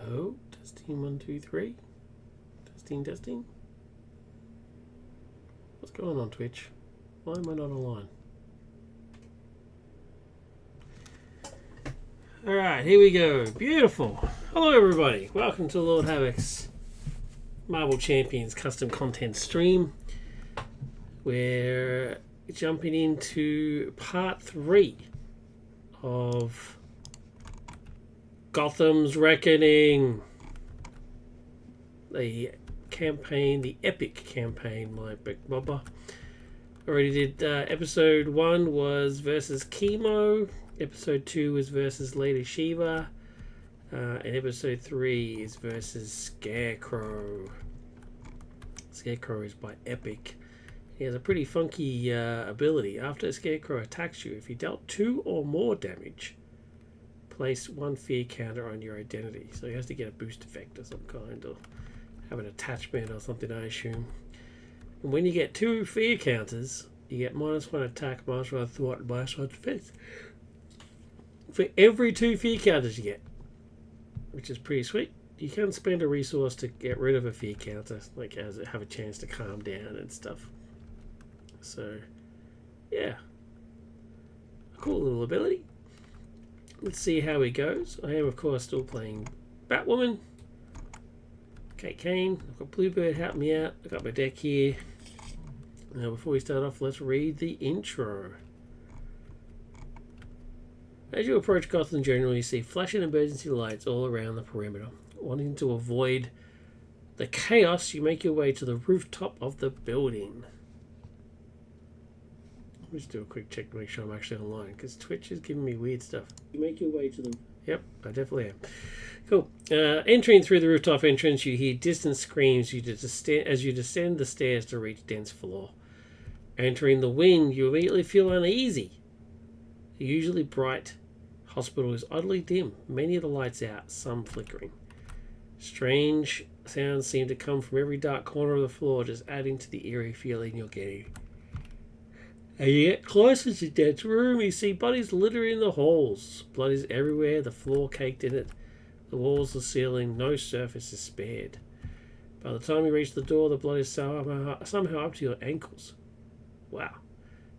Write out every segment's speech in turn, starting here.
Hello, testing 1, 2, 3. Testing. What's going on, Twitch? Why am I not online? Alright, here we go. Beautiful. Hello, everybody. Welcome to Lord Havoc's Marvel Champions custom content stream. We're jumping into part 3 of Gotham's Reckoning. The campaign, the epic campaign, my big bobber. Already did episode 1 was versus Chemo, episode 2 was versus Lady Shiva, and episode 3 is versus Scarecrow. Scarecrow is by Epic. He has a pretty funky ability. After Scarecrow attacks you, if he dealt 2 or more damage, place 1 fear counter on your identity. So he has to get a boost effect of some kind, or have an attachment or something, I assume. And when you get 2 fear counters, you get -1 attack, -1 thwart, and -1 defense. For every 2 fear counters you get, which is pretty sweet. You can spend a resource to get rid of a fear counter, like as it have a chance to calm down and stuff. So, yeah. A cool little ability. Let's see how he goes. I am, of course, still playing Batwoman. Kate Kane. I've got Bluebird helping me out. I've got my deck here. Now, before we start off, let's read the intro. As you approach Gotham General, you see flashing emergency lights all around the perimeter. Wanting to avoid the chaos, you make your way to the rooftop of the building. Let me just do a quick check to make sure I'm actually online, because Twitch is giving me weird stuff. You make your way to the... Yep, I definitely am. Cool. Entering through the rooftop entrance, you hear distant screams as you descend the stairs to reach dense floor. Entering the wing, you immediately feel uneasy. The usually bright hospital is oddly dim, many of the lights out, some flickering. Strange sounds seem to come from every dark corner of the floor, just adding to the eerie feeling you're getting. As you get closer to Dead's room, you see bodies littering the halls. Blood is everywhere, the floor caked in it, the walls, the ceiling, no surface is spared. By the time you reach the door, the blood is somehow up to your ankles. Wow.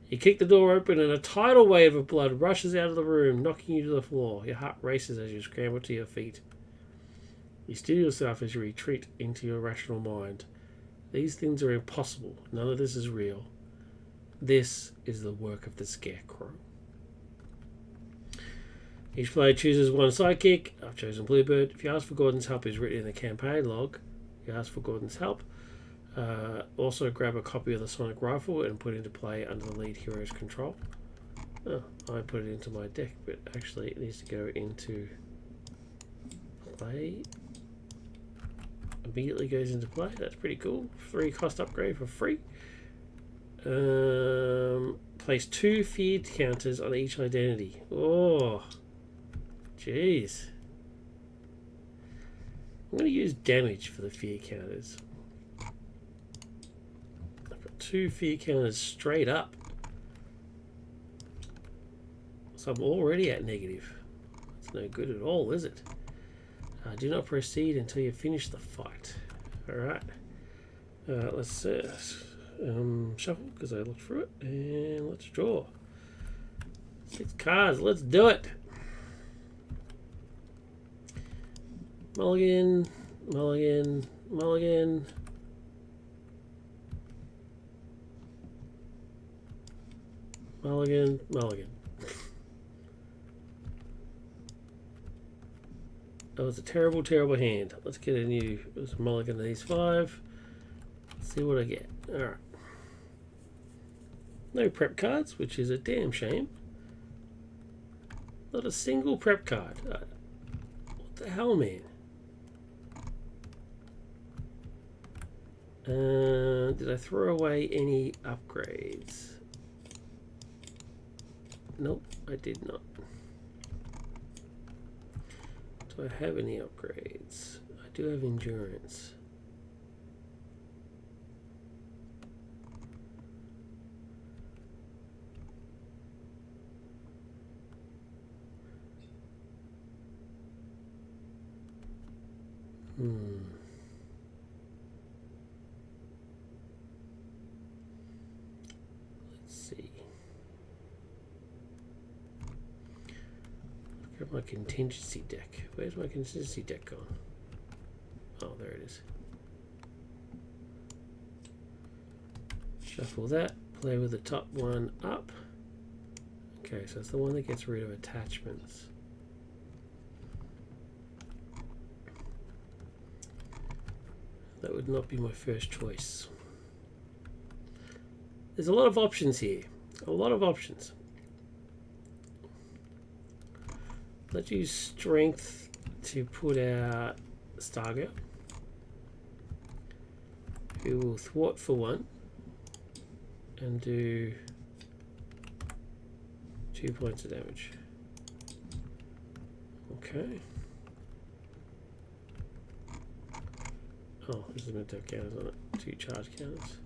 You kick the door open and a tidal wave of blood rushes out of the room, knocking you to the floor. Your heart races as you scramble to your feet. You steel yourself as you retreat into your rational mind. These things are impossible. None of this is real. This is the work of the Scarecrow. Each player chooses one sidekick. I've chosen Bluebird. If you ask for Gordon's help, is written in the campaign log. You ask for Gordon's help. Also grab a copy of the sonic rifle and put it into play under the lead hero's control. Oh, I put it into my deck, but actually it needs to go into play. Immediately goes into play. That's pretty cool. 3 cost upgrade for free. Place 2 feared counters on each identity. Oh, jeez. I'm going to use damage for the fear counters. I've got 2 fear counters straight up. So I'm already at negative. That's no good at all, is it? Do not proceed until you finish the fight. Alright. Let's shuffle, because I looked through it, and let's draw. 6 cards, let's do it. Mulligan, mulligan, mulligan. Mulligan, mulligan. That was a terrible, terrible hand. Let's get a new mulligan of these 5. Let's see what I get. Alright. No prep cards, which is a damn shame. Not a single prep card. What the hell, man? Did I throw away any upgrades? Nope, I did not. Do I have any upgrades? I do have endurance. Let's see. Look at my contingency deck. Where's my contingency deck gone? Oh, there it is. Shuffle that. Play with the top one up. Okay, so it's the one that gets rid of attachments. That would not be my first choice. There's a lot of options here. A lot of options. Let's use strength to put out Stargirl, who will thwart for 1 and do 2 points of damage. Okay. Oh, this is meant to have counters on it. 2 charge counters.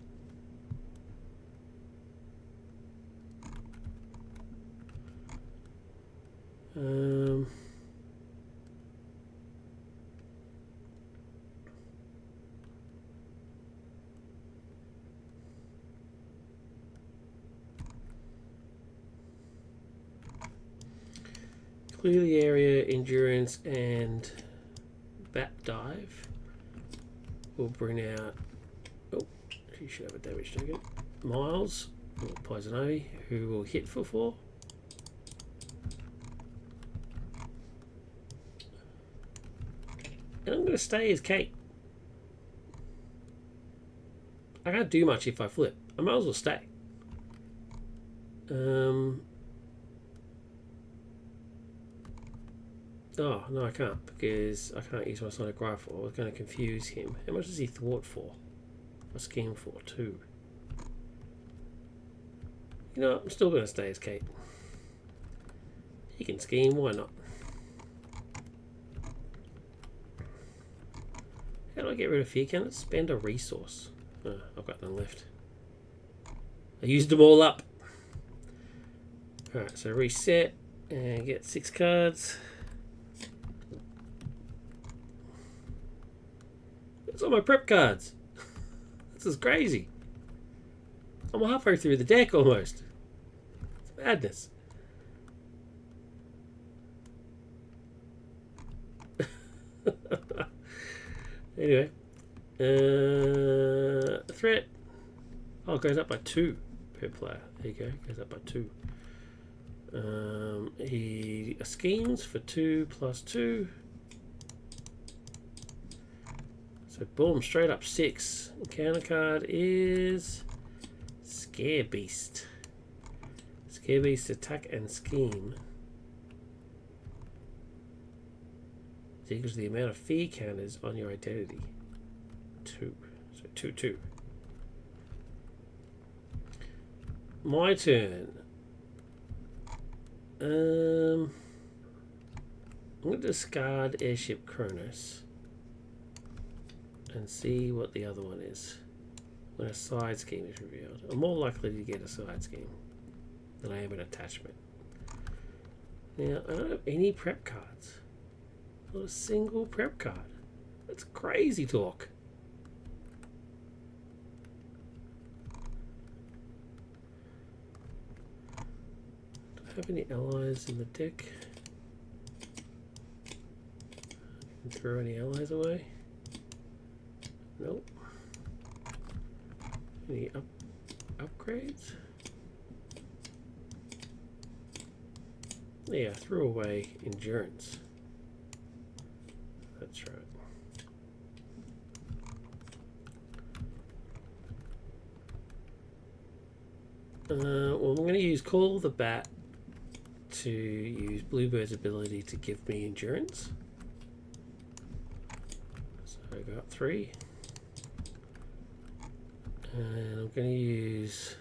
Clear the area, endurance, and bat dive will bring out. Oh, he should have a damage token. Miles, or Poison Ivy, who will hit for 4. And I'm going to stay as Kate. I can't do much if I flip. I might as well stay. Oh, no, I can't, because I can't use my sonic rifle. I was going to confuse him. How much does he thwart for? Or scheme for? 2. You know what? I'm still going to stay as Kate. He can scheme, why not? How do I get rid of fear counters? Spend a resource. Oh, I've got none left. I used them all up. Alright, so reset and get 6 cards. It's all my prep cards. This is crazy. I'm halfway through the deck almost. It's madness. Anyway. Threat. Oh, it goes up by 2 per player. There you go. Goes up by 2. He schemes for 2 plus 2. So boom, straight up 6. Counter card is Scare Beast. Scare Beast attack and scheme is equal to the amount of fear counters on your identity. 2. So 2, 2. My turn. I'm going to discard Airship Kronos and see what the other one is when a side scheme is revealed. I'm more likely to get a side scheme than I am an attachment. Now, I don't have any prep cards. Not a single prep card. That's crazy talk. Do I have any allies in the deck? Can throw any allies away? Nope. Any upgrades? Yeah, threw away endurance. That's right. Well, I'm going to use Call the Bat to use Bluebird's ability to give me endurance. So I got 3. And I'm going to use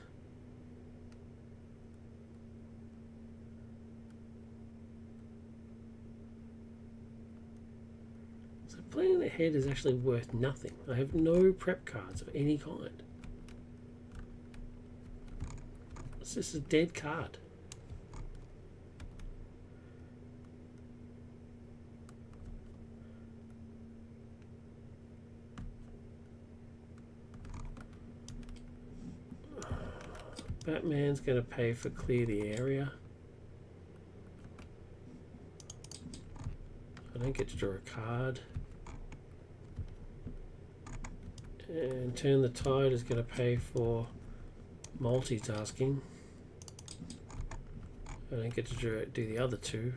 so planning ahead is actually worth nothing. I have no prep cards of any kind. It's just a dead card. Batman's going to pay for clear the area. I don't get to draw a card. And Turn the Tide is going to pay for multitasking. I don't get to do the other two.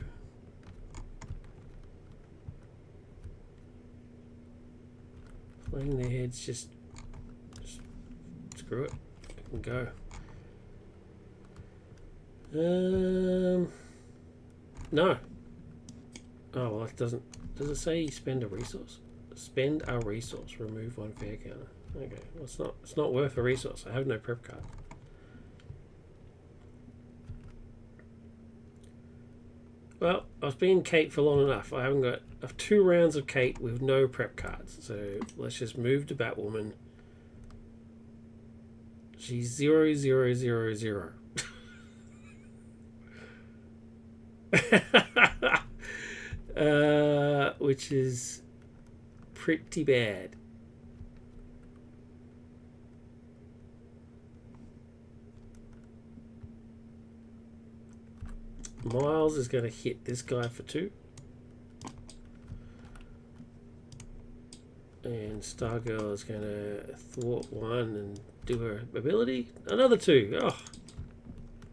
Playing their heads, just screw it. I can go. No. Oh well, it doesn't. Does it say spend a resource? Spend a resource. Remove one fair counter. Okay. Well, it's not. It's not worth a resource. I have no prep card. Well, I've been Kate for long enough. I haven't got 2 rounds of Kate with no prep cards. So let's just move to Batwoman. She's 0, 0, 0, 0. Which is pretty bad. Miles is going to hit this guy for 2. And Stargirl is going to thwart 1 and do her ability. Another 2. Oh,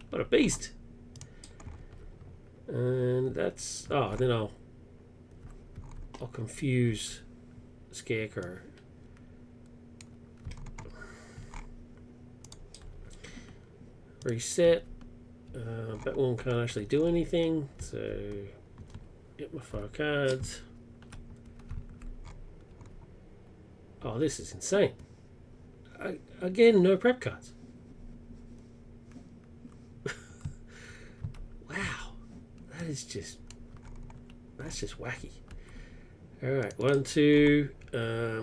what a beast. And that's... Oh, then I'll confuse Scarecrow. Reset. Batwoman can't actually do anything, so get my 5 cards. Oh, this is insane. Again, no prep cards. Wow, that's just wacky. All right, 1, 2.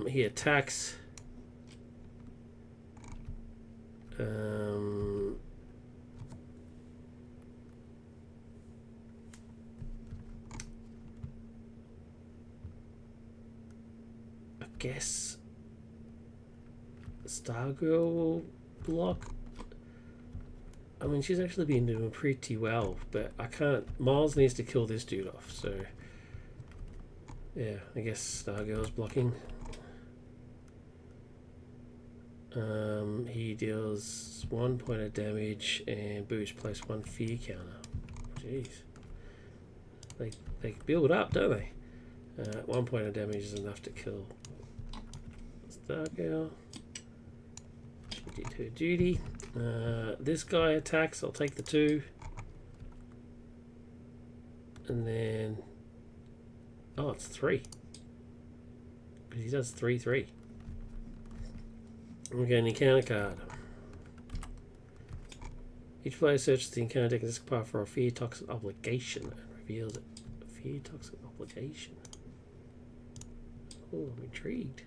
He attacks. I guess Stargirl will block. I mean, she's actually been doing pretty well, but I can't. Miles needs to kill this dude off, so yeah, I guess Stargirl's blocking. He deals 1 point of damage and boost place 1 fear counter. Jeez, they build up, don't they? 1 point of damage is enough to kill Stargirl. She did her duty. This guy attacks. I'll take the 2, and then it's 3 because he does 3, 3. Okay, an encounter card. Each player searches the encounter deck and discard for a fear toxic obligation and reveals it. A fear toxic obligation. Oh, I'm intrigued.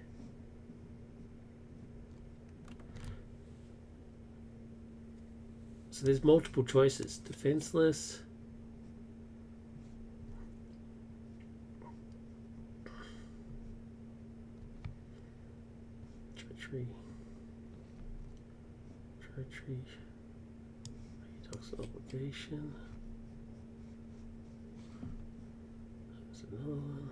So there's multiple choices. Defenseless. Treachery. Treachery. Toxic obligation. There's another one.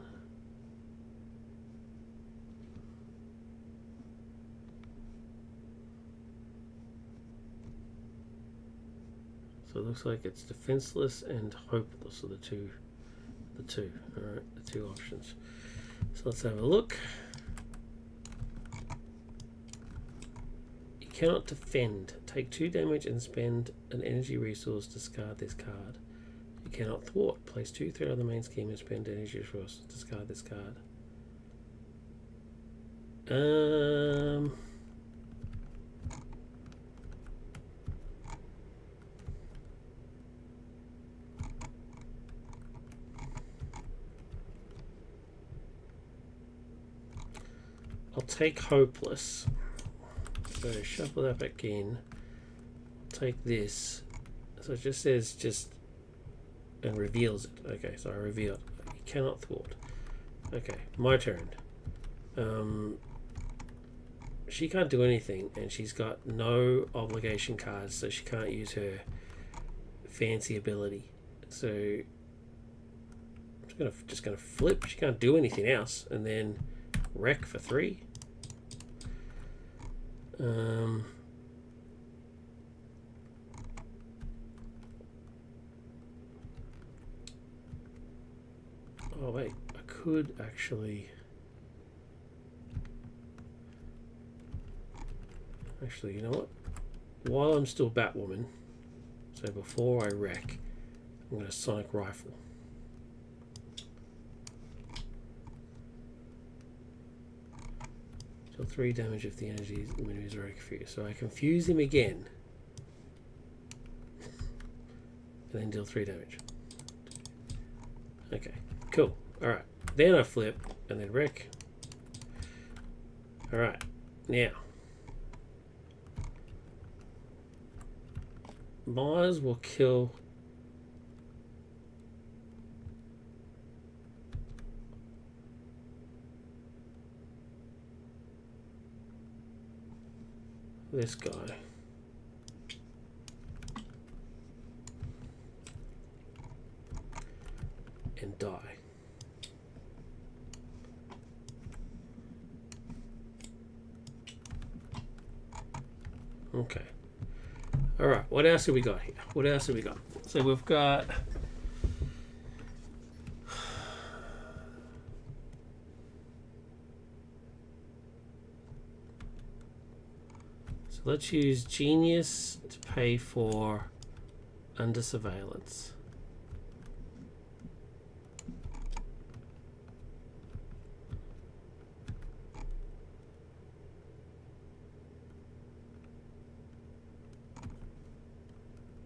So it looks like it's defenseless and hopeless are the two. All right, the 2 options. So let's have a look. You cannot defend. Take 2 damage and spend an energy resource. Discard this card. You cannot thwart. Place 2 threat on the main scheme and spend energy resource. Discard this card. I'll take hopeless. So shuffle that back in. Take this. So it just says and reveals it. Okay, so I reveal it. You cannot thwart. Okay, my turn. she can't do anything, and she's got no obligation cards, so she can't use her fancy ability. So I'm just gonna flip. She can't do anything else, and then wreck for 3. Oh wait, I could actually you know what? While I'm still Batwoman, so before I wreck, I'm going to Sonic Rifle. Deal 3 damage if the energy enemies are confused. So I confuse him again, and then deal 3 damage. Okay, cool. Alright, then I flip, and then wreck. Alright, now Mars will kill this guy. And die. Okay. All right, what else have we got here? What else have we got? So we've got let's use Genius to pay for Under Surveillance.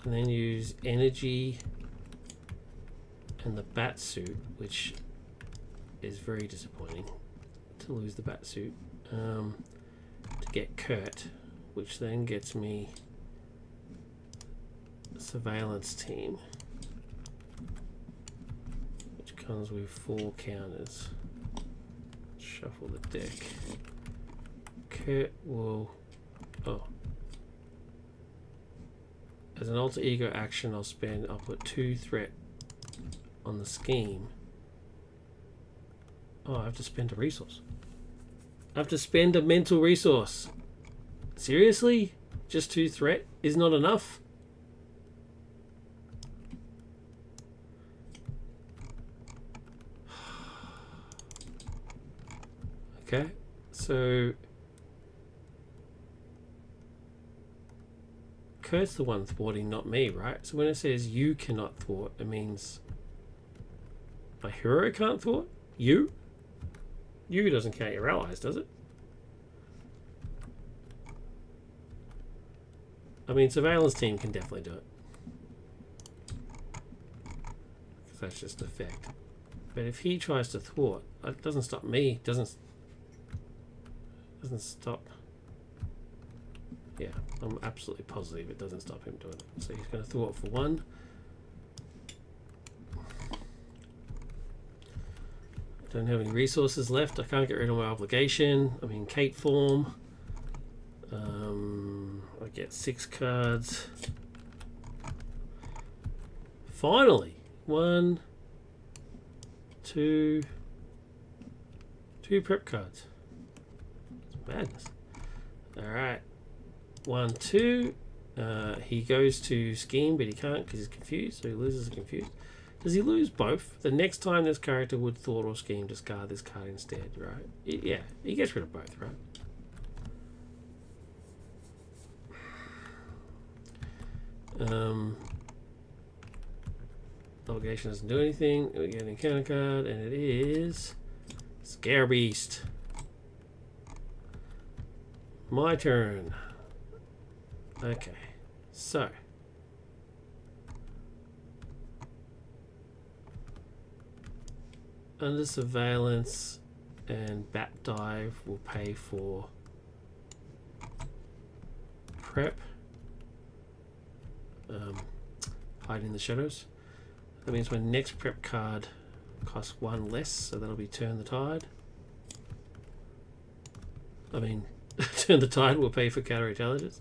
And then use Energy and the Bat Suit, which is very disappointing to lose the Bat Suit, to get Kurt, which then gets me Surveillance Team, which comes with 4 counters. Shuffle the deck. Kurt will... Oh. As an alter ego action, I'll put 2 threat on the scheme. Oh, I have to spend a resource. I have to spend a mental resource. Seriously? Just 2 threat is not enough? Okay, so Kurt's the one thwarting, not me, right? So when it says you cannot thwart, it means my hero can't thwart? You? You doesn't count your allies, does it? I mean, Surveillance Team can definitely do it, because that's just an effect. But if he tries to thwart, it doesn't stop me. Doesn't stop. Yeah, I'm absolutely positive it doesn't stop him doing it. So he's going to thwart for 1. Don't have any resources left. I can't get rid of my obligation. I'm in Kate form. I get 6 cards. Finally, 1, 2 prep cards. It's madness. All right. 1, 2. He goes to scheme, but he can't because he's confused, so he loses a confused. Does he lose both? The next time this character would thwart or scheme, discard this card instead, right? Yeah, he gets rid of both, right? Obligation doesn't do anything. We get an encounter card, and it is Scare Beast. My turn. Okay, so Under Surveillance and Bat Dive will pay for prep. Hide in the Shadows. That means my next prep card costs 1 less, so that'll be Turn the Tide. I mean, Turn the tide will pay for counterintelligence.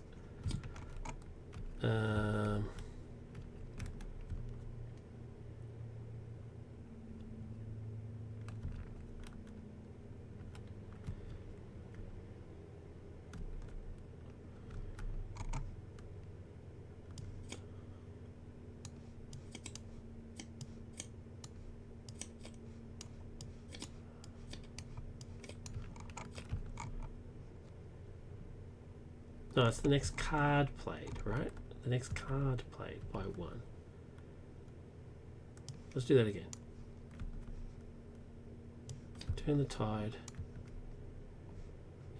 No, it's the next card played, right? The next card played by 1. Let's do that again. Turn the tide.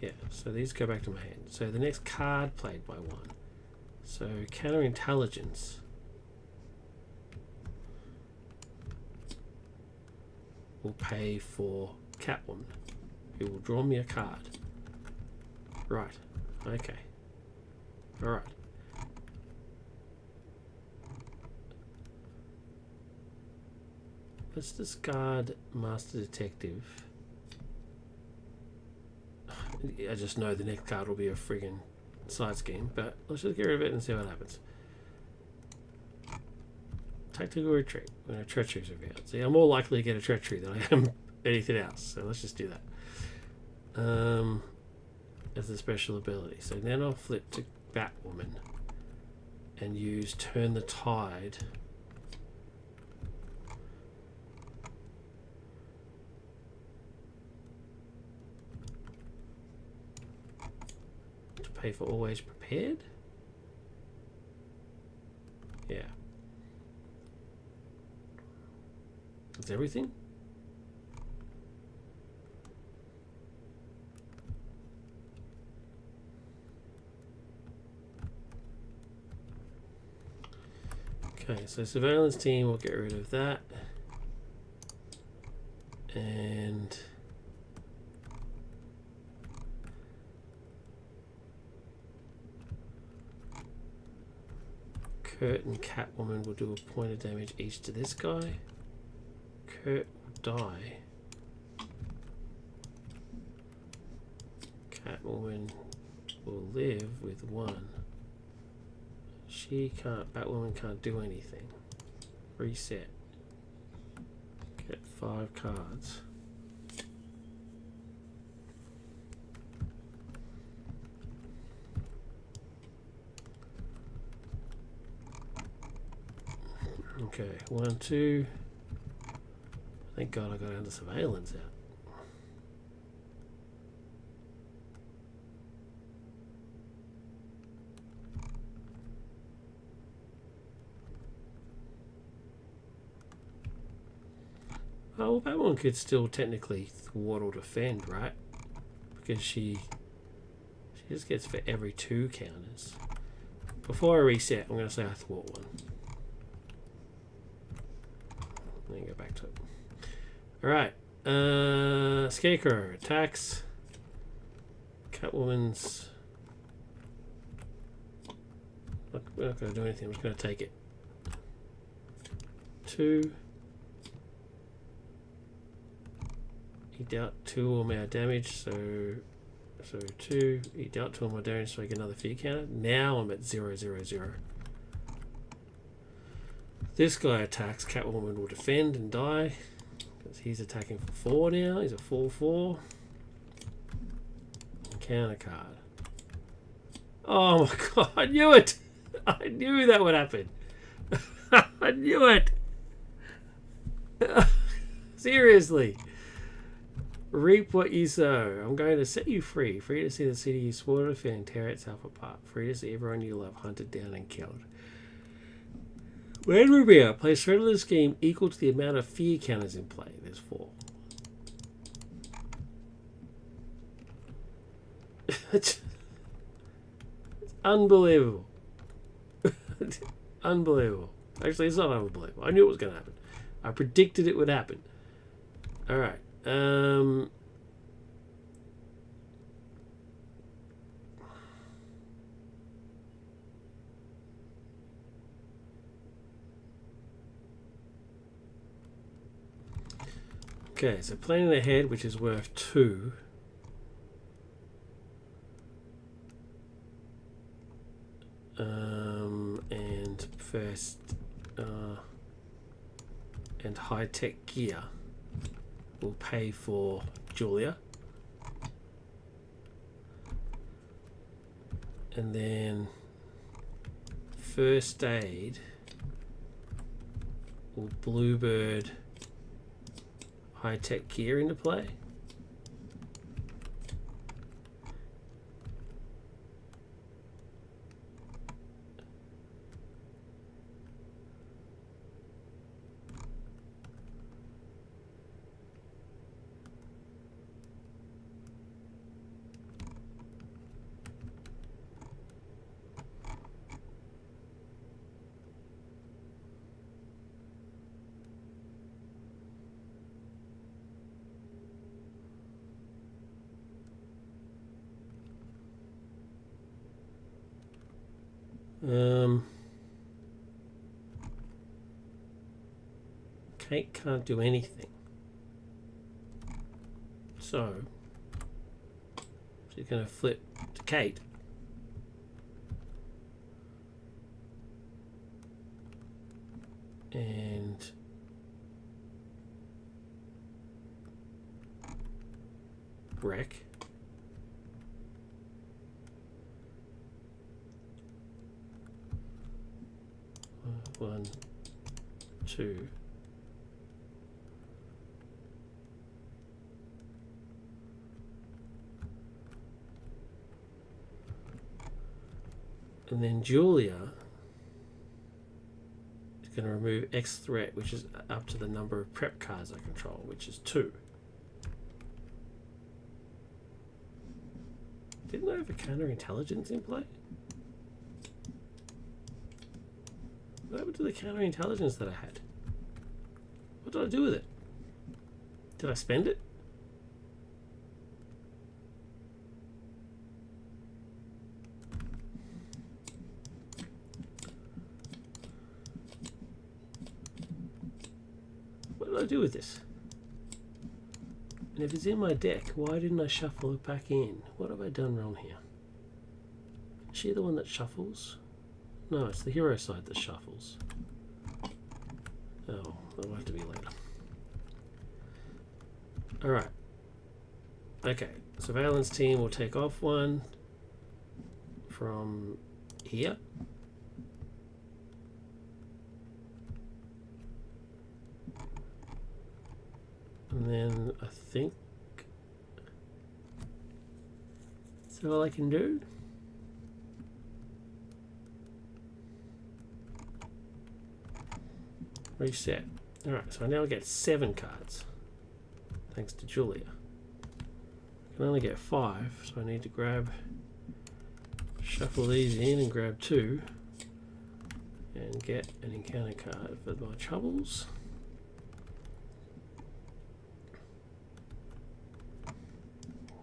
Yeah, so these go back to my hand. So the next card played by 1. So counterintelligence. Will pay for Catwoman, who will draw me a card. Right. Okay. Alright. Let's discard Master Detective. I just know the next card will be a friggin' side scheme, but let's just get rid of it and see what happens. Tactical retreat when a treachery is revealed. See, I'm more likely to get a treachery than I am anything else, so let's just do that. As a special ability. So then I'll flip to Batwoman and use Turn the Tide. To pay for Always Prepared? Yeah. That's everything? Okay, so surveillance team, we'll get rid of that. And Kurt and Catwoman will do a point of damage each to this guy. Kurt will die. Catwoman will live with 1. She can't, Batwoman can't do anything. Reset. Get 5 cards. Okay, 1, 2. Thank God I got under surveillance out. Oh, well, Batwoman could still technically thwart or defend, right? Because she just gets for every 2 counters. Before I reset, I'm going to say I thwart 1. Let me go back to it. Alright. Scarecrow attacks. Catwoman's... Look, we're not going to do anything. I'm just going to take it. 2. He dealt 2 or more damage, so 2. He dealt 2 or more damage, so I get another fear counter. Now I'm at 0, 0, 0. This guy attacks. Catwoman will defend and die because he's attacking for 4 now. He's a 4/4. Counter card. Oh my god! I knew it. I knew that would happen. I knew it. Seriously. Reap what you sow. I'm going to set you free. Free to see the city you swore to defend tear itself apart. Free to see everyone you love hunted down and killed. When Rubia plays threat of the scheme equal to the amount of fear counters in play. There's 4. It's unbelievable. Unbelievable. Actually, it's not unbelievable. I knew it was going to happen. I predicted it would happen. Alright. Okay, so planning ahead, which is worth 2. vest and high-tech gear will pay for Julia. And then first aid will Bluebird high-tech gear into play. Kate can't do anything. So she's going to flip to Kate. And wreck. One, two. And then Julia is going to remove X threat, which is up to the number of prep cards I control, which is 2. Didn't I have a counterintelligence in play? What happened to the counterintelligence that I had? What did I do with it? Did I spend it? What did I do with this? And if it's in my deck, why didn't I shuffle it back in? What have I done wrong here? Is she the one that shuffles? No, it's the hero side that shuffles. Oh, that'll have to be later. Alright. Okay, surveillance team will take off one from here. And then I think that's all I can do. Reset. Alright, so I now get 7 cards. Thanks to Julia. I can only get 5, so I need to shuffle these in and grab 2. And get an encounter card for my troubles.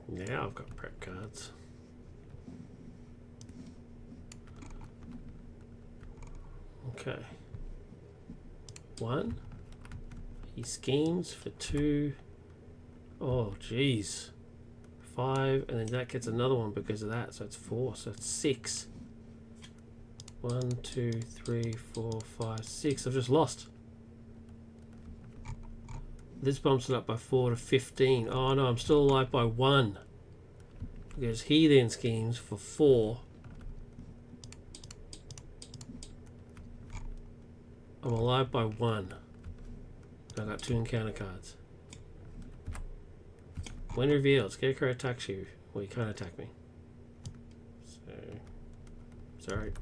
Now I've got prep cards. Okay. 1. He schemes for 2. Oh, jeez. 5, and then that gets another one because of that, so it's 4, so it's 6. 1, 2, 3, 4, 5, 6. I've just lost. This bumps it up by 4 to 15. Oh no, I'm still alive by 1. Because he then schemes for 4. I'm alive by 1. I got 2 encounter cards. When revealed, Scarecrow attacks you. Well, you can't attack me. So, sorry.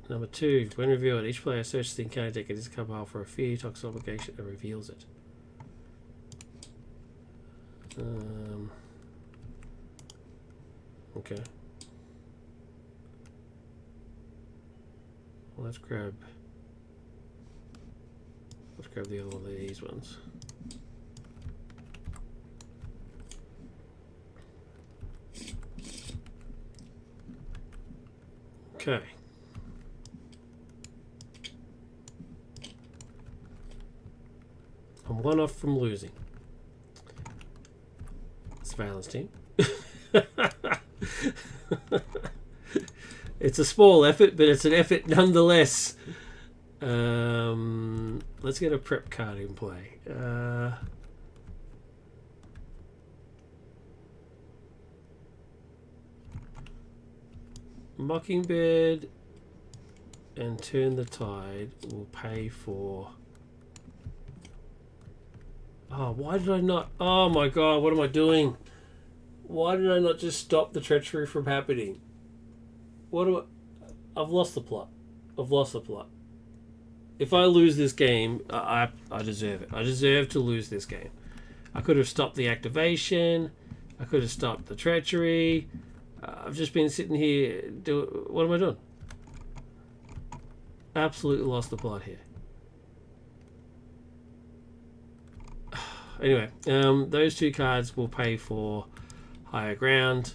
Number 2, when revealed, each player searches the encounter deck at his card pile for a fear, toxic obligation, and reveals it. Okay. Well, let's grab the other one of these ones. Okay. I'm 1 off from losing. Surveillance team. It's a small effort, but it's an effort nonetheless. Let's get a prep card in play. Mockingbird and Turn the Tide will pay for... Oh, why did I not... Oh my god, what am I doing? Why did I not just stop the treachery from happening? What do I... I've lost the plot. I've lost the plot. If I lose this game, I deserve it. I deserve to lose this game. I could have stopped the activation. I could have stopped the treachery. I've just been sitting here. What am I doing? Absolutely lost the plot here. Anyway, those two cards will pay for higher ground.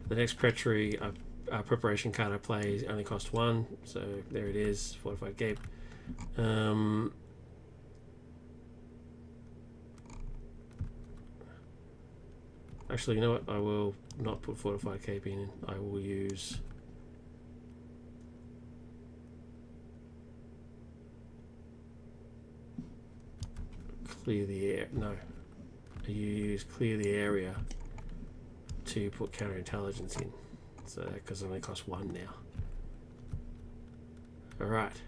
The next treachery preparation card I play only costs 1, so there it is. Fortified Cape. Actually, you know what? I will not put Fortified Cape in. I will use... Clear the air. No. You use Clear the Area to put counterintelligence in. So, because it only costs 1 now. Alright.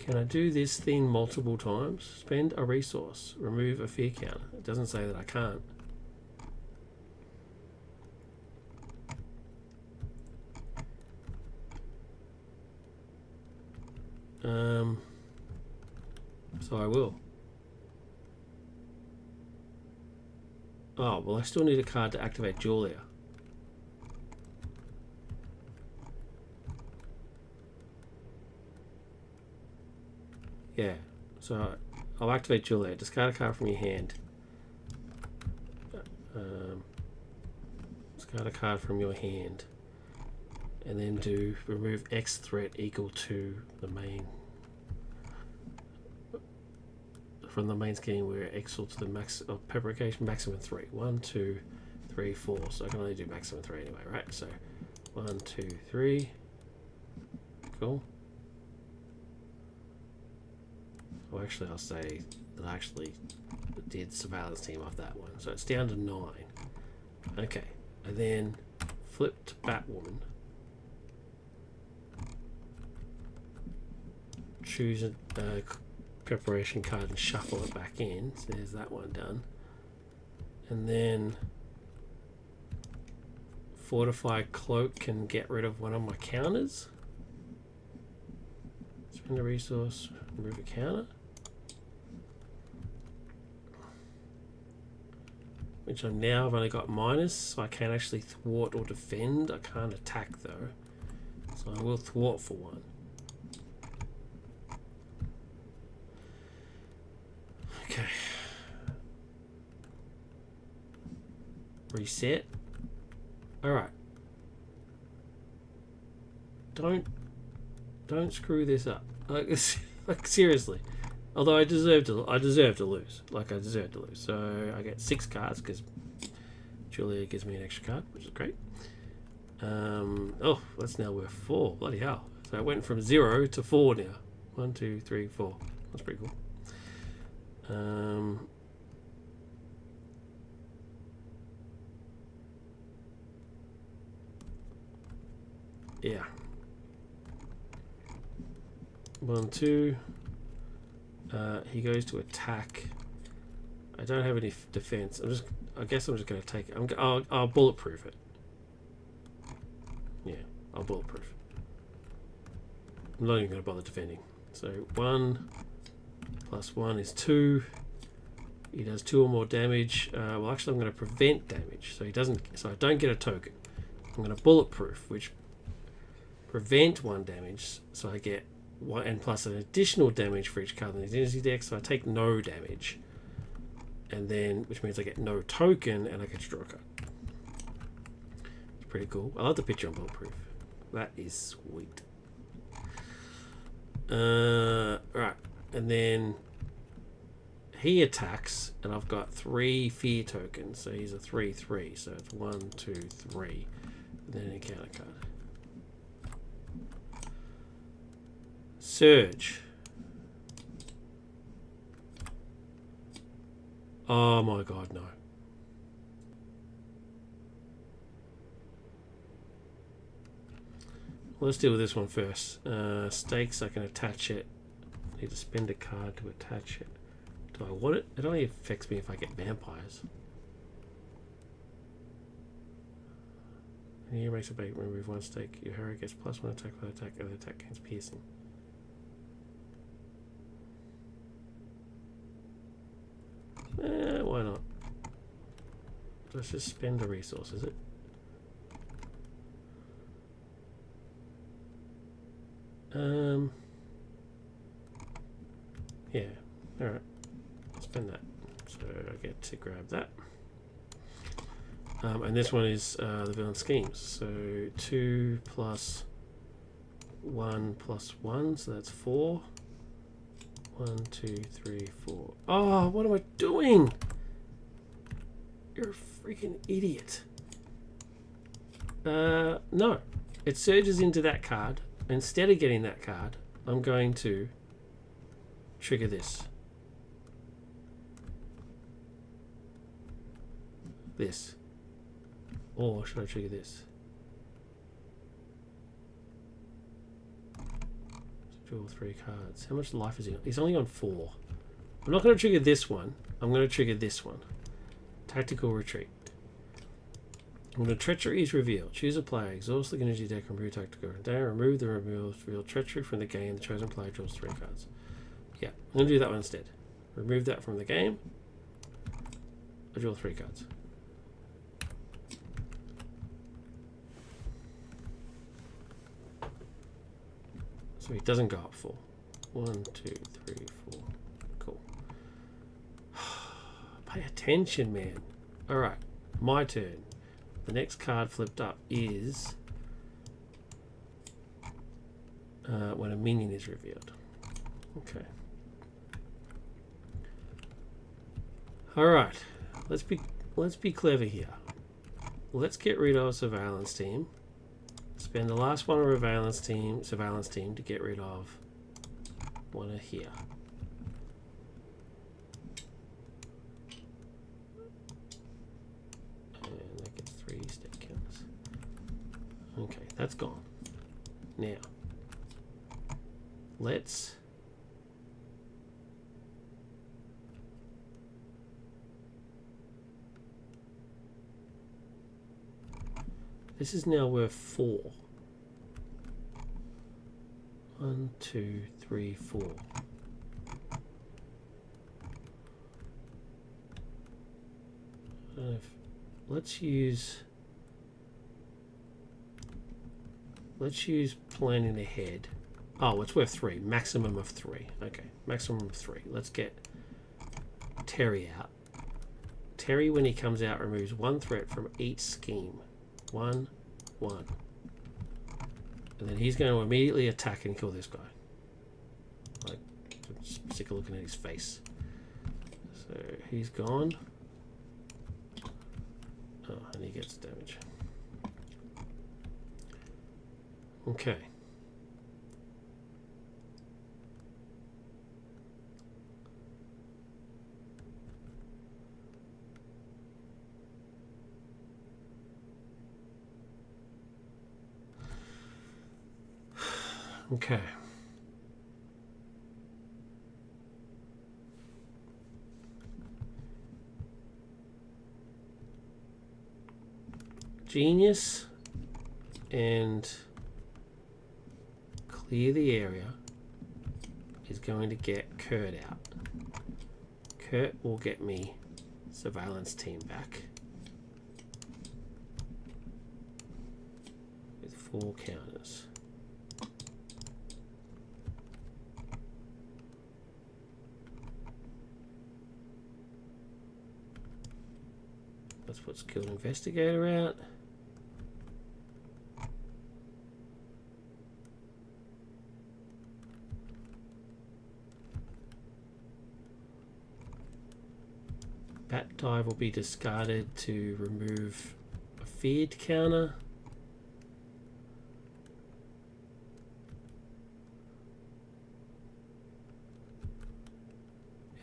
Can I do this thing multiple times? Spend a resource. Remove a fear counter. It doesn't say that I can't. So I will. Oh, well I still need a card to activate Julia. Yeah, so I'll activate Julia. Discard a card from your hand. Discard a card from your hand. And then do remove X threat equal to the main. From the main scheme where X equal to the max of preparation maximum 3. 1, 2, 3, 4. So I can only do maximum 3 anyway, right? So 1, 2, 3. Cool. Well, actually, I'll say that I actually did surveillance team off that one. So it's down to 9. Okay. And then flip to Batwoman. Choose a preparation card and shuffle it back in. So there's that one done. And then Fortified Cloak can get rid of one of my counters. Spend a resource, remove a counter. Which I've only got minus, so I can actually thwart or defend. I can't attack though. So I will thwart for 1. Okay. Reset. Alright. Don't screw this up. Like seriously. Although I deserve to lose. Like I deserve to lose. So I get 6 cards because Julia gives me an extra card, which is great. Oh, that's now worth 4. Bloody hell. So it went from 0 to 4 now. 1, 2, 3, 4. That's pretty cool. Yeah. 1, 2. He goes to attack. I don't have any defense. I guess I'm just going to take it. I'll bulletproof it. Yeah, I'll bulletproof. I'm not even going to bother defending. So 1 plus 1 is 2. He does 2 or more damage. Well, actually, I'm going to prevent damage, so he doesn't. So I don't get a token. I'm going to bulletproof, which prevent 1 damage. So I get 1 and plus an additional damage for each card in his energy deck. So I take no damage, and then which means I get no token, and I get to draw a card. It's pretty cool. I love the picture on bulletproof. That is sweet. Right, and then he attacks, and I've got 3 fear tokens, so he's a 3/3. So it's 1, 2, 3. And then an encounter card. Surge. Oh my god, no. Let's deal with this one first. Stakes, I can attach it. Need to spend a card to attach it. Do I want it? It only affects me if I get vampires. And here makes a bait, remove 1 stake. Your hero gets +1 attack with attack, and the attack gains piercing. Why not? Let's just spend a resource, is it? Yeah, alright. I'll spend that. So I get to grab that. And this one is the villain schemes. So 2 + 1 + 1, so that's 4. 1, 2, 3, 4. Oh, what am I doing? You're a freaking idiot. No. It surges into that card. Instead of getting that card, I'm going to trigger this. This. Or should I trigger this? Draw 3 cards. How much life is he on? He's only on 4. I'm not going to trigger this one. I'm going to trigger this one. Tactical retreat. When a treachery is revealed, choose a player, exhaust the energy deck, remove tactical. Then remove the revealed treachery from the game. The chosen player draws 3 cards. Yeah, I'm going to do that one instead. Remove that from the game. I draw 3 cards. So he doesn't go up 4. 1, 2, 3, 4. Cool. Pay attention, man. Alright, my turn. The next card flipped up is when a minion is revealed. Okay. Alright. Let's be clever here. Let's get rid of surveillance team. Spend the last one of surveillance team to get rid of one of here. And that gets 3 step counts. Okay, that's gone. Now, let's this is now worth 4. 1, 2, 3, 4. Let's use planning ahead. Oh, it's worth 3. Maximum of 3. Okay, maximum of 3. Let's get Terry out. Terry, when he comes out, removes 1 threat from each scheme. 1, 1. And then he's going to immediately attack and kill this guy. Like, I'm sick of looking at his face. So he's gone. Oh, and he gets damage. Okay. Okay. Genius and clear the area is going to get Kurt out. Kurt will get me surveillance team back with 4 counters. Let's put skilled investigator out. Bat Dive will be discarded to remove a feared counter.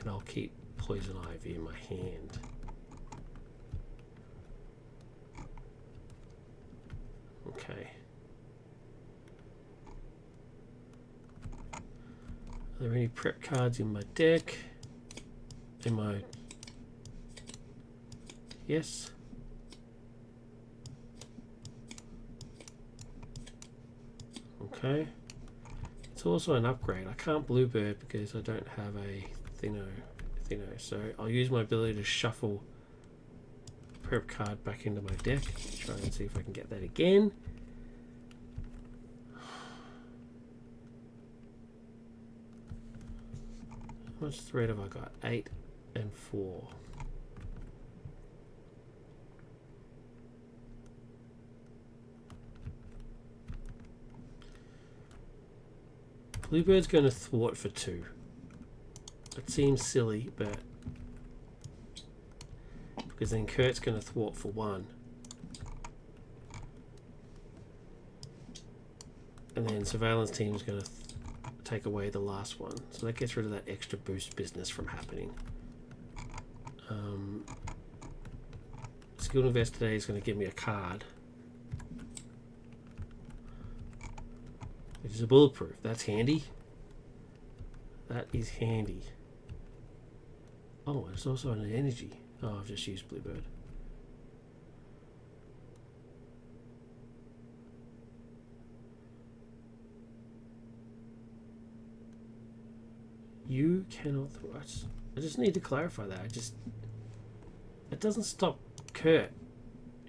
And I'll keep Poison Ivy in my hand. Okay. Are there any prep cards in my deck? Yes. Okay. It's also an upgrade. I can't Bluebird because I don't have a Thinno. So I'll use my ability to shuffle a prep card back into my deck. Try and see if I can get that again. How much thread have I got? 8 and 4. Bluebird's going to thwart for 2. It seems silly, but because then Kurt's going to thwart for 1. And then Surveillance Team is going to take away the last one. So that gets rid of that extra boost business from happening. Skilled Invest today is going to give me a card, which is a bulletproof. That's handy. That is handy. Oh, it's also an energy. Oh, I've just used Bluebird. You cannot throw us. I just need to clarify that. It doesn't stop Kurt.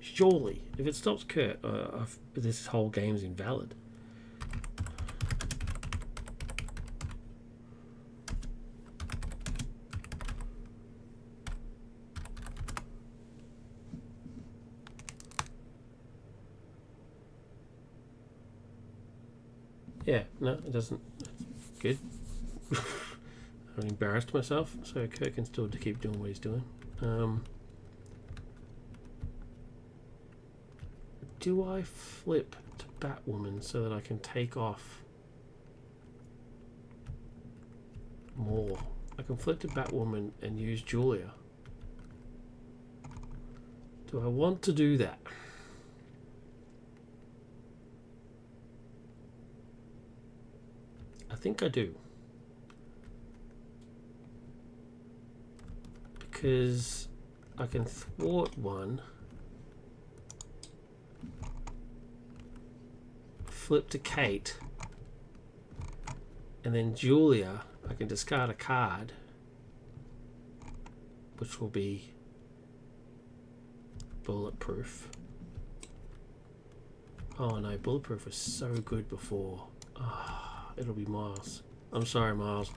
Surely, if it stops Kurt, this whole game's invalid. Yeah, no, it doesn't. That's good. I embarrassed myself, so Kurt can still keep doing what he's doing. Do I flip to Batwoman so that I can take off more? I can flip to Batwoman and use Julia. Do I want to do that? I think I do. Because I can thwart one, flip to Kate, and then Julia, I can discard a card, which will be bulletproof. Oh no, bulletproof was so good before. Oh, it'll be Miles. I'm sorry, Miles.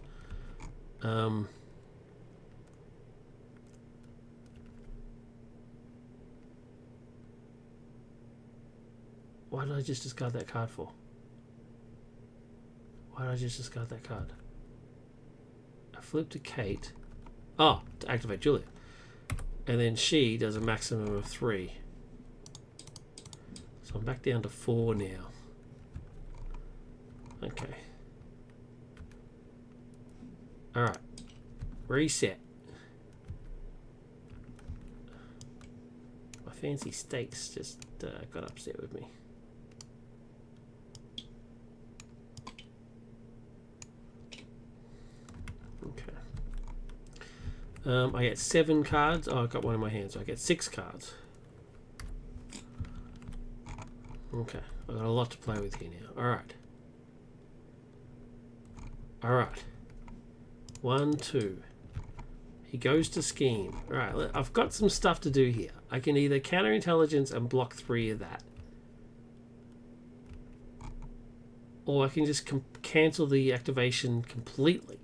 Why did I just discard that card for? Why did I just discard that card? I flip to Kate. Oh, to activate Julia. And then she does a maximum of 3. So I'm back down to 4 now. Okay. Alright. Reset. My fancy steaks just got upset with me. I get 7 cards. Oh, I've got one in my hand, so I get 6 cards. Okay, I've got a lot to play with here now. Alright. Alright. 1, 2. He goes to scheme. Alright, I've got some stuff to do here. I can either counterintelligence and block 3 of that. Or I can just cancel the activation completely,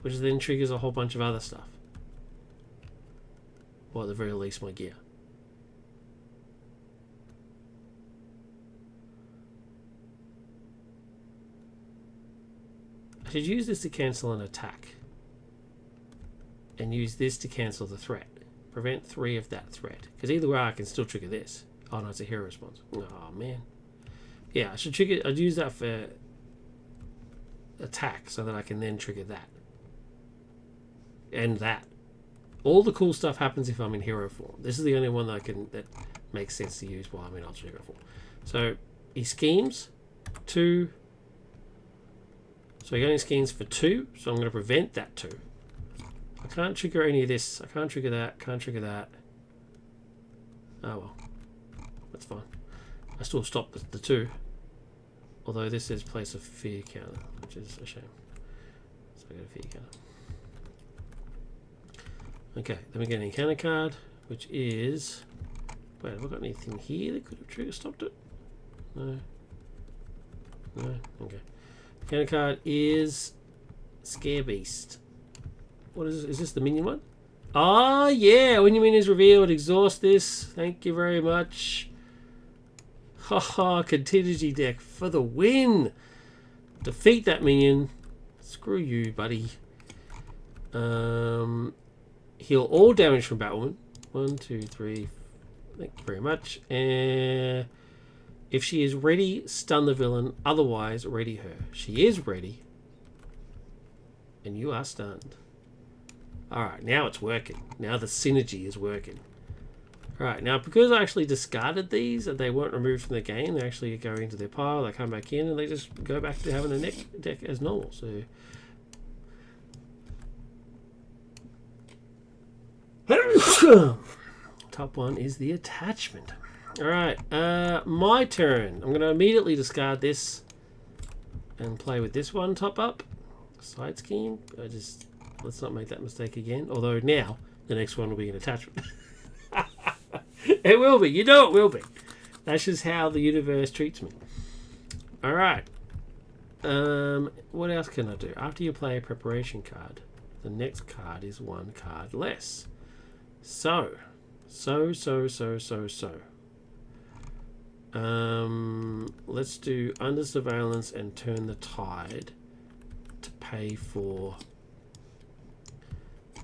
which then triggers a whole bunch of other stuff. Or at the very least, my gear. I should use this to cancel an attack. and use this to cancel the threat. Prevent 3 of that threat. Because either way, I can still trigger this. Oh no, it's a hero response. Oh man. Yeah, I should trigger. I'd use that for attack so that I can then trigger that. And that. All the cool stuff happens if I'm in hero form. This is the only one that makes sense to use while I'm in ultra hero form. So he schemes 2. So he only schemes for 2. So I'm going to prevent that 2. I can't trigger any of this. I can't trigger that. Can't trigger that. Oh well. That's fine. I still stop the 2. Although this says place a fear counter, which is a shame. So I get a fear counter. Okay, then we get an encounter card, which is... Wait, have I got anything here that could have trigger stopped it? No. No? Okay. Encounter card is Scare Beast. What is this? Is this the minion one? Ah, yeah! When your minion is revealed, exhaust this. Thank you very much. Haha, contingency deck for the win! Defeat that minion. Screw you, buddy. Heal all damage from Batwoman. 1, 2, 3. Thank you very much. And if she is ready, stun the villain. Otherwise, ready her. She is ready. And you are stunned. Alright, now it's working. Now the synergy is working. Alright, now because I actually discarded these and they weren't removed from the game, they actually go into their pile, they come back in, and they just go back to having a deck as normal. So top one is the attachment. Alright, my turn. I'm going to immediately discard this and play with this one top up. Side scheme. Let's not make that mistake again. Although now, the next one will be an attachment. It will be. You know it will be. That's just how the universe treats me. Alright. What else can I do? After you play a preparation card, the next card is 1 card less. So. Let's do Under Surveillance and Turn the Tide to pay for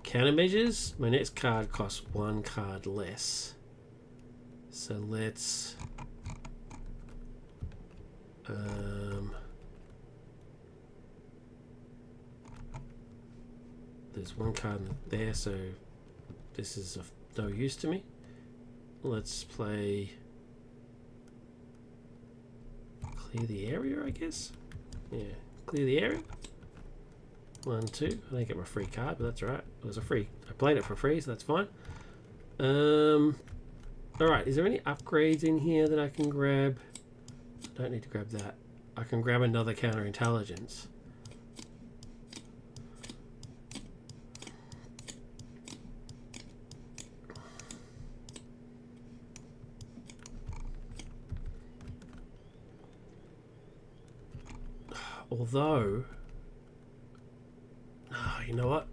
countermeasures. My next card costs 1 card less. So let's there's 1 card there, so this is of no use to me. Let's play Clear the Area, I guess. Yeah, Clear the Area. 1, 2. I didn't get my free card, but that's alright. It was a free. I played it for free, so that's fine. Alright, is there any upgrades in here that I can grab? I don't need to grab that. I can grab another counterintelligence. Although, you know what?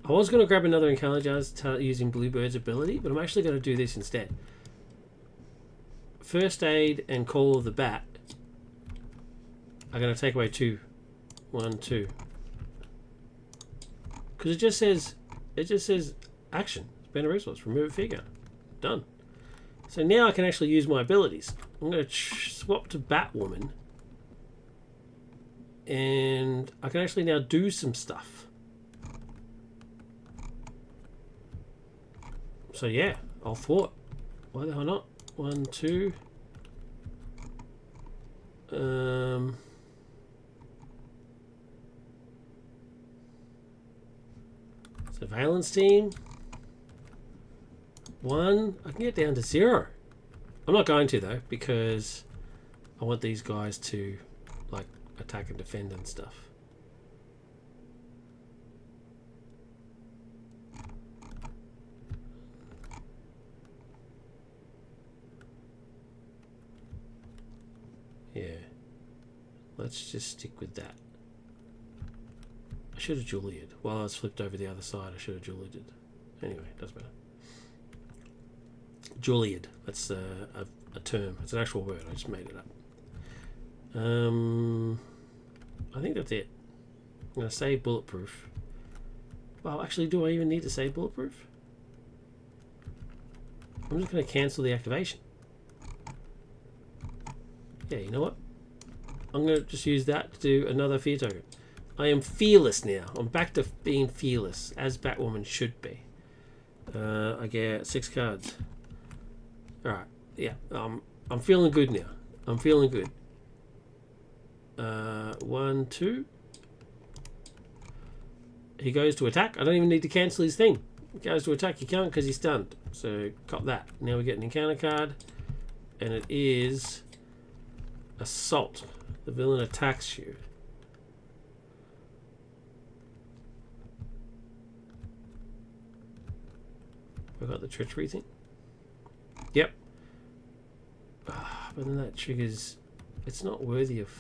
I was going to grab another intelligence using Bluebird's ability, but I'm actually going to do this instead. First Aid and Call of the Bat are going to take away 2. 1, 2. Because it just says action. Spend a resource. Remove a figure. Done. So now I can actually use my abilities. I'm going to swap to Batwoman. And I can actually now do some stuff. So yeah, I'll thwart. Why the hell not? 1, 2. Surveillance team. 1. I can get down to 0. I'm not going to though, because I want these guys to like attack and defend and stuff. Yeah. Let's just stick with that. I should have Julia'd. While I was flipped over the other side, I should have Julia'd it. Anyway, doesn't matter. Julia'd. That's a term. It's an actual word. I just made it up. I think that's it. I'm going to say bulletproof. Well, actually, do I even need to say bulletproof? I'm just going to cancel the activation. Yeah, you know what? I'm going to just use that to do another fear token. I am fearless now. I'm back to being fearless, as Batwoman should be. I get 6 cards. Alright, yeah. I'm feeling good now. I'm feeling good. 1, 2. He goes to attack. I don't even need to cancel his thing. He goes to attack. You can't because he's stunned. So, cop that. Now we get an encounter card. And it is Assault. The villain attacks you. I got the treachery thing. Yep. But then that triggers... It's not worthy of...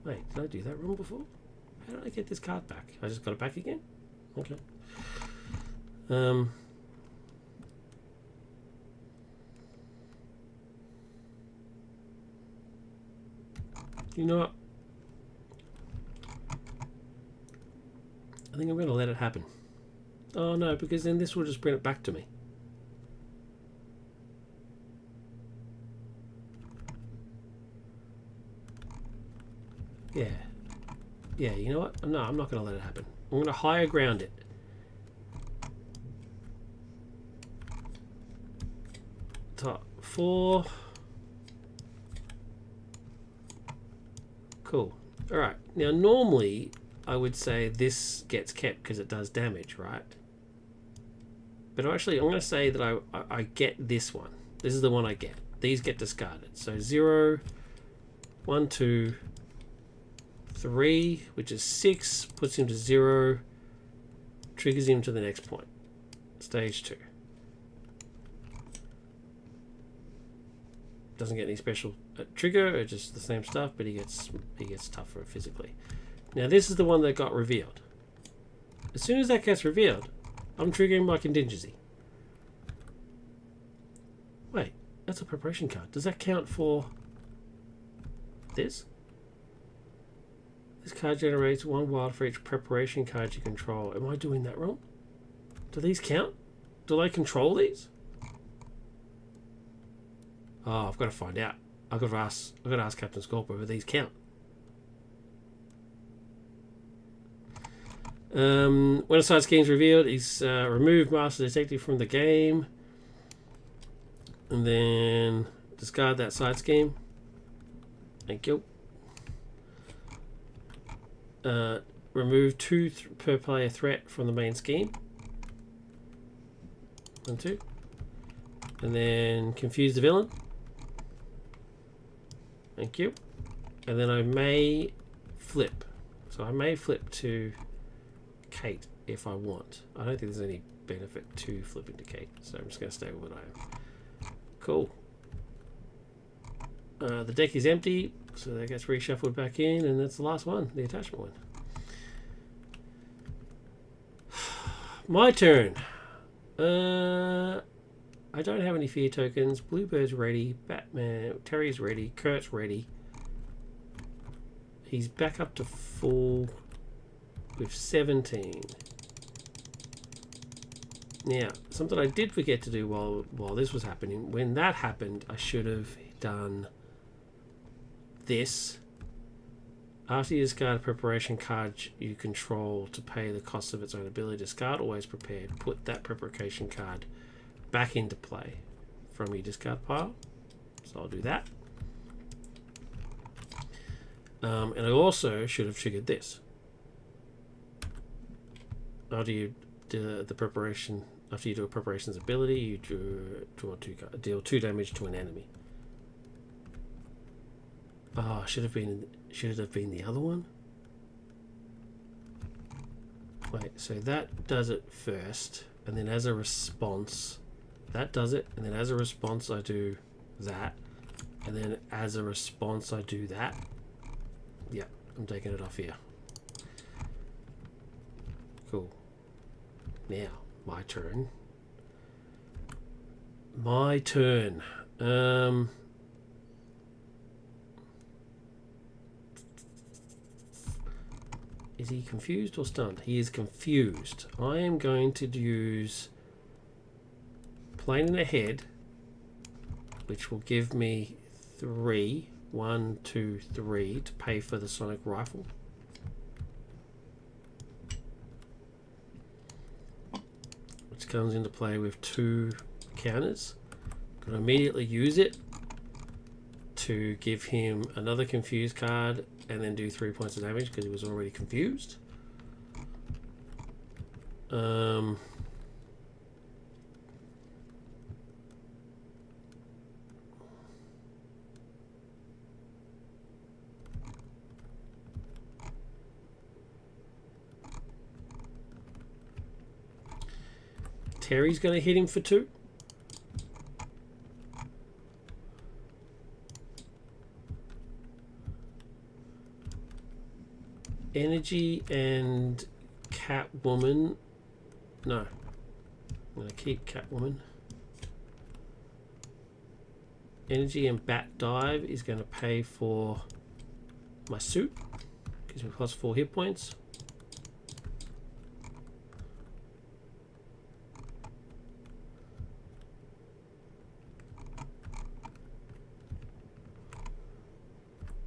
Wait, did I do that wrong before? How did I get this card back? I just got it back again? Okay. You know what? I think I'm going to let it happen. Oh no, because then this will just bring it back to me. Yeah. Yeah, you know what? No, I'm not going to let it happen. I'm going to higher ground it. Top 4. Cool. Alright. Now, normally, I would say this gets kept because it does damage, right? But actually, I'm going to say that I get this one. This is the one I get. These get discarded. So 0, 1, 2... 3, which is 6, puts him to 0, triggers him to the next point. Stage 2. Doesn't get any special trigger, it's just the same stuff, but he gets tougher physically. Now this is the one that got revealed. As soon as that gets revealed, I'm triggering my contingency. Wait, that's a preparation card. Does that count for this? This card generates 1 wild for each preparation card you control. Am I doing that wrong? Do these count? Do I control these? Oh, I've got to find out. I've got to ask Captain Scorpio whether these count. When a side scheme is revealed, he's removed Master Detective from the game. And then discard that side scheme. Thank you. Remove 2 per player threat from the main scheme. 1, 2. And then confuse the villain. Thank you. And then I may flip. So I may flip to Kate if I want. I don't think there's any benefit to flipping to Kate. So I'm just going to stay with what I am. Cool. The deck is empty. So that gets reshuffled back in, and that's the last one, the attachment one. My turn. I don't have any fear tokens. Bluebird's ready. Batman, Terry's ready. Kurt's ready. He's back up to full with 17. Now, something I did forget to do while this was happening. When that happened, I should have done this. After you discard a preparation card you control to pay the cost of its own ability to discard, always prepared, put that preparation card back into play from your discard pile. So I'll do that. And I also should have triggered this. After you do the preparation, after you do a preparation's ability, you deal 2 damage to an enemy. Oh, should it have been the other one? Wait, so that does it first, and then as a response, that does it, and then as a response I do that, and then as a response I do that. Yeah, I'm taking it off here. Cool. Now, my turn. My turn. Is he confused or stunned? He is confused. I am going to use Plane in the Head, which will give me 3, 1, 2, 3 to pay for the sonic rifle. Which comes into play with 2 counters. I'm going to immediately use it to give him another confused card and then do 3 points of damage because he was already confused. Terry's going to hit him for 2. Energy and Catwoman. No. I'm going to keep Catwoman. Energy and Bat Dive is going to pay for my suit. Gives me plus 4 hit points.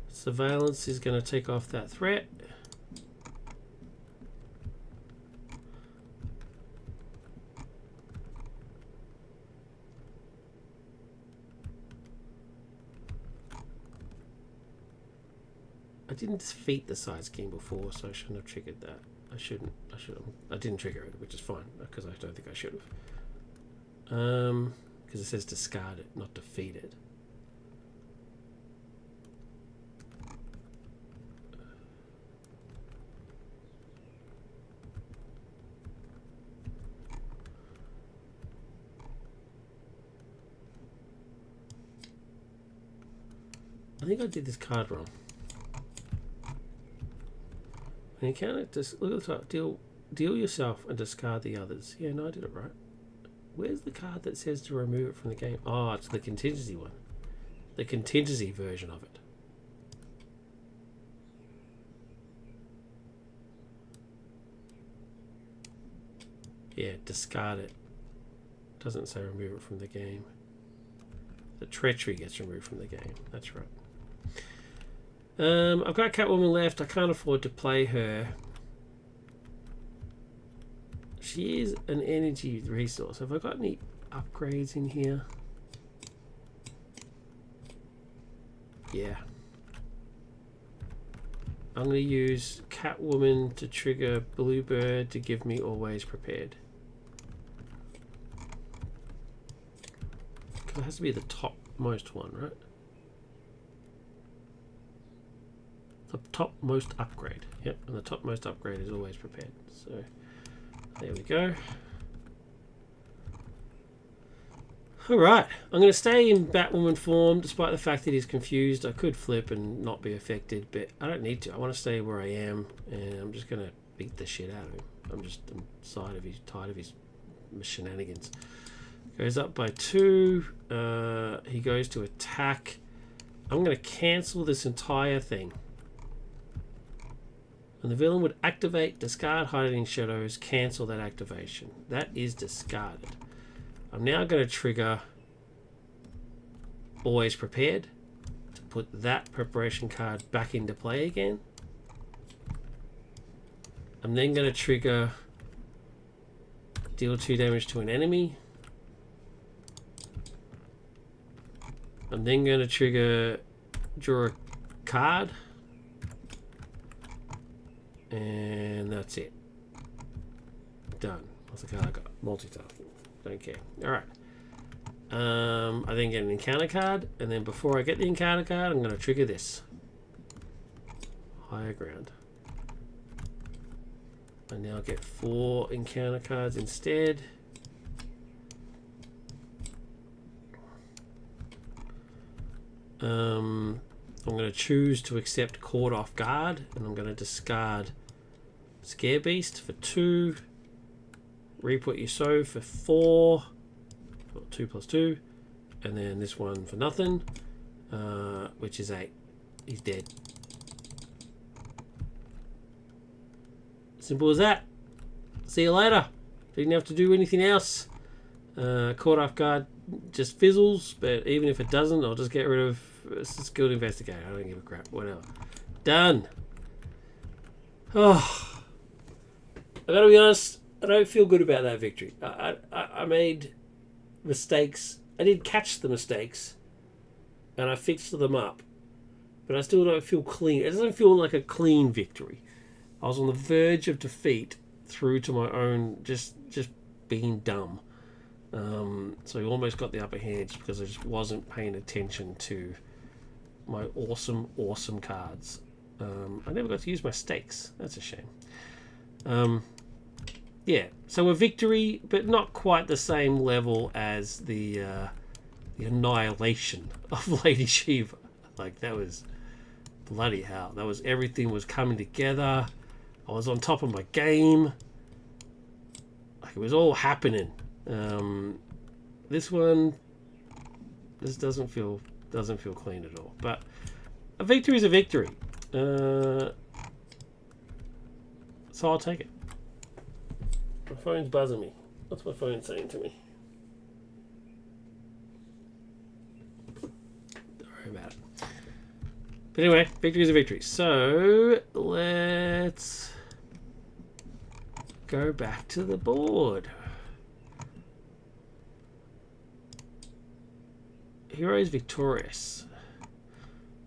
Surveillance is going to take off that threat. I didn't defeat the side scheme before, so I shouldn't have triggered that. I shouldn't. I didn't trigger it, which is fine, because I don't think I should have. Because it says discard it, not defeat it. I think I did this card wrong. When you count it, just look at the top. Deal yourself and discard the others. Yeah, no, I did it right. Where's the card that says to remove it from the game? Oh, it's the contingency one. The contingency version of it. Yeah, discard it. Doesn't say remove it from the game. The treachery gets removed from the game. That's right. I've got Catwoman left. I can't afford to play her. She is an energy resource. Have I got any upgrades in here? Yeah. I'm going to use Catwoman to trigger Bluebird to give me Always Prepared. Because it has to be the topmost one, right? The topmost upgrade. Yep, and the topmost upgrade is Always Prepared. So there we go. Alright, I'm going to stay in Batwoman form despite the fact that he's confused. I could flip and not be affected, but I don't need to. I want to stay where I am, and I'm just going to beat the shit out of him. I'm tired of his shenanigans. Goes up by 2. He goes to attack. I'm going to cancel this entire thing. And the villain would activate, discard Hiding Shadows, cancel that activation. That is discarded. I'm now going to trigger Always Prepared to put that preparation card back into play again. I'm then going to trigger deal 2 damage to an enemy. I'm then going to trigger draw a card. And that's it. Done. What's the card I got? Multitasking. Don't care. Alright. I then get an encounter card, and then before I get the encounter card, I'm going to trigger this. Higher ground. I now get 4 encounter cards instead. I'm going to choose to accept Caught Off Guard, and I'm going to discard Scare Beast for 2. Reap What You Sow for 4. for 2 plus 2. And then this one for nothing, which is 8. He's dead. Simple as that. See you later. Didn't have to do anything else. Caught off guard just fizzles, but even if it doesn't, I'll just get rid of skilled investigator. I don't give a crap. Whatever. Done. Oh, I gotta be honest. I don't feel good about that victory. I made mistakes. I did catch the mistakes, and I fixed them up, but I still don't feel clean. It doesn't feel like a clean victory. I was on the verge of defeat through to my own just being dumb. So he almost got the upper hand just because I just wasn't paying attention to my awesome cards. I never got to use my stakes. That's a shame. Yeah, so a victory, but not quite the same level as the annihilation of Lady Shiva. Like, that was bloody hell. That was, everything was coming together. I was on top of my game. Like, it was all happening. This one, this doesn't feel clean at all. But a victory is a victory. So I'll take it. My phone's buzzing me. What's my phone saying to me? Don't worry about it. But anyway, victory is a victory. So let's go back to the board. Hero is victorious.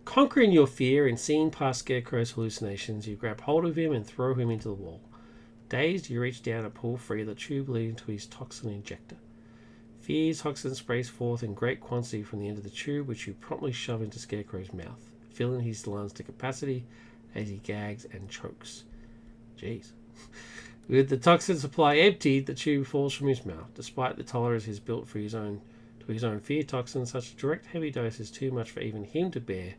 Conquering your fear and seeing past Scarecrow's hallucinations, you grab hold of him and throw him into the wall. Dazed, you reach down and pull free the tube leading to his toxin injector. Fear's toxin sprays forth in great quantity from the end of the tube, which you promptly shove into Scarecrow's mouth, filling his lungs to capacity as he gags and chokes. Jeez. With the toxin supply emptied, the tube falls from his mouth. Despite the tolerance he's built for his own fear toxin, such a direct heavy dose is too much for even him to bear,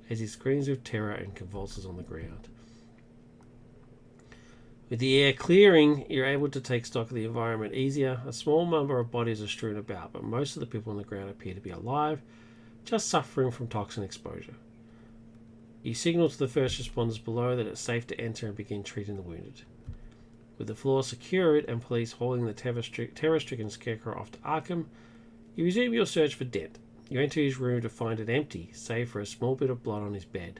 as he screams with terror and convulses on the ground. With the air clearing, you're able to take stock of the environment easier. A small number of bodies are strewn about, but most of the people on the ground appear to be alive, just suffering from toxin exposure. You signal to the first responders below that it's safe to enter and begin treating the wounded. With the floor secured and police hauling the terror-stricken Scarecrow off to Arkham, you resume your search for Dent. You enter his room to find it empty, save for a small bit of blood on his bed.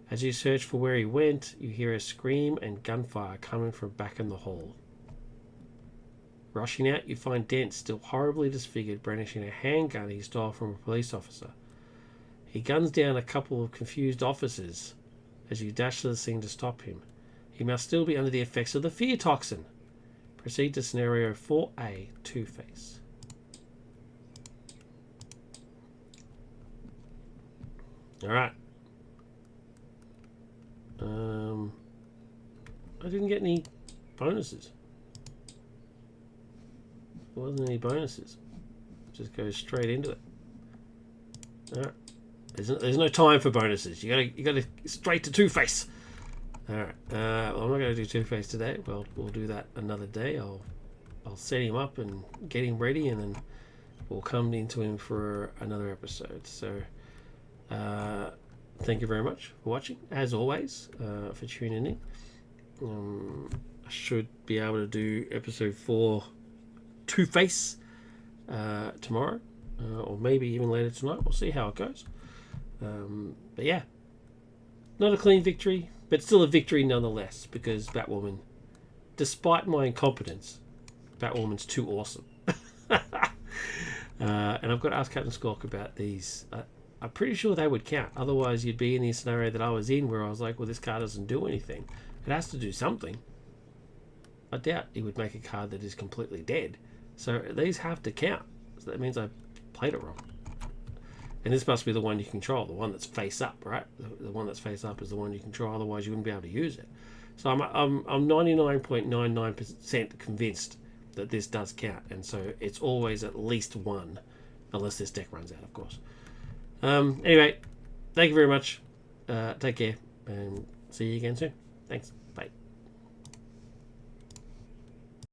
As you search for where he went, you hear a scream and gunfire coming from back in the hall. Rushing out, you find Dent still horribly disfigured, brandishing a handgun he stole from a police officer. He guns down a couple of confused officers as you dash to the scene to stop him. He must still be under the effects of the fear toxin. Proceed to scenario 4A, Two-Face. Alright. I didn't get any bonuses. There wasn't any bonuses. Just go straight into it. Alright. There's no time for bonuses. You gotta straight to Two-Face. Alright. Well, I'm not gonna do Two-Face today. Well, we'll do that another day. I'll set him up and get him ready, and then we'll come into him for another episode. So thank you very much for watching, as always, for tuning in. I should be able to do episode 4 Two-Face tomorrow, or maybe even later tonight. We'll see how it goes. But yeah, not a clean victory, but still a victory nonetheless, because Batwoman, despite my incompetence, Batwoman's too awesome. And I've got to ask Captain Squawk about these. I'm pretty sure they would count. Otherwise, you'd be in the scenario that I was in, where I was like, well, this card doesn't do anything. It has to do something. I doubt he would make a card that is completely dead. So these have to count. So that means I played it wrong. And this must be the one you control, the one that's face up, right? The one that's face up is the one you control. Otherwise, you wouldn't be able to use it. So I'm 99.99% convinced that this does count. And so it's always at least one, unless this deck runs out, of course. Anyway, thank you very much. Take care, and see you again soon. Thanks.